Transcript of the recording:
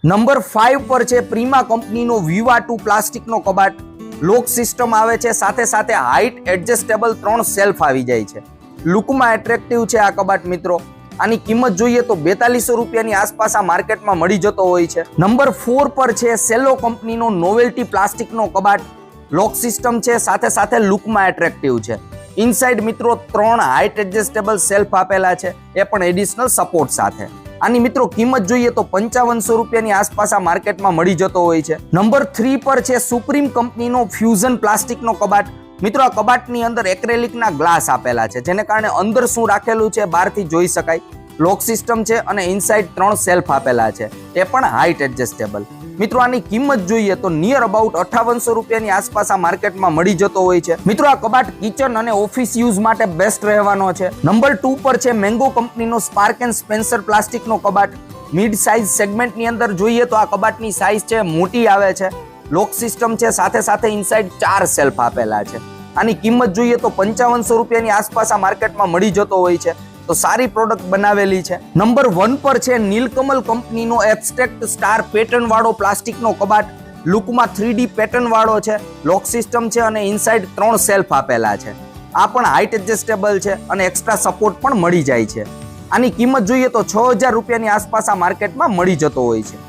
Number 5 પર છે પ્રીમા કંપનીનો વિવા 2 પ્લાસ્ટિકનો કબાટ. લોક સિસ્ટમ આવે છે, સાથે સાથે હાઇટ એડજસ્ટેબલ 3 સેલ્ફ આવી જાય છે. લુકમાં એટ્રેક્ટિવ છે આ કબાટ મિત્રો. આની કિંમત જોઈએ તો 4200 રૂપિયાની આસપાસ આ માર્કેટમાં મળી જતો હોય છે. નંબર 4 પર છે સેલો કંપનીનો નોવેલ્ટી પ્લાસ્ટિકનો કબાટ. લોક સિસ્ટમ છે, સાથે સાથે લુકમાં એટ્રેક્ટિવ છે. ઇનસાઇડ મિત્રો 3 હાઇટ એડજસ્ટેબલ સેલ્ફ આપેલા છે, એ પણ એડિશનલ સપોર્ટ સાથે. આની મિત્રો કિંમત જોઈએ તો 5500 રૂપિયાની આસપાસ આ માર્કેટમાં મળી જતો હોય છે. નંબર 3 પર છે સુપ્રીમ કંપનીનો ફ્યુઝન પ્લાસ્ટિકનો કબાટ. મિત્રો આ કબાટની અંદર એક્રેલિકના ગ્લાસ આપેલા છે, જેને કારણે અંદર શું રાખેલું છે બહારથી જોઈ શકાય. લોક સિસ્ટમ છે અને ઇનસાઇડ 3 સેલ્ફ આપેલા છે, એ પણ હાઇટ એડજસ્ટેબલ. મિત્રો આની કિંમત જોઈએ તો નિયર અબાઉટ 5800 રૂપિયાની આસપાસ આ માર્કેટમાં મળી જતો હોય છે. મિત્રો આ કબાટ કિચન અને ઓફિસ યુઝ માટે બેસ્ટ રહેવાનો છે. નંબર 2 પર છે મેંગો કંપનીનો સ્પાર્ક એન્ડ સ્પેન્સર પ્લાસ્ટિકનો કબાટ. મિડ સાઇઝ સેગમેન્ટની અંદર જોઈએ તો આ કબાટની સાઇઝ છે મોટી આવે છે. લોક સિસ્ટમ છે, સાથે સાથે ઇનસાઇડ 4 સેલ્ફ આપેલા છે. આની કિંમત જોઈએ તો 5500 રૂપિયાની આસપાસ આ માર્કેટમાં મળી જતો હોય છે. તો સારી પ્રોડક્ટ બનાવેલી છે. નંબર 1 પર છે નીલકમલ કંપનીનો એબ્સ્ટ્રેક્ટ સ્ટાર પેટર્ન વાળો પ્લાસ્ટિકનો કબાટ. લુકમાં 3D પેટર્ન વાળો છે. લોક સિસ્ટમ છે અને ઇનસાઇડ 3 સેલ્ફ આપેલા છે. આ પણ હાઇટ એડજસ્ટેબલ છે અને એક્સ્ટ્રા સપોર્ટ પણ મળી જાય છે. આની કિંમત જોઈએ તો 6000 રૂપિયાની આસપાસ આ માર્કેટમાં મળી જતો હોય છે.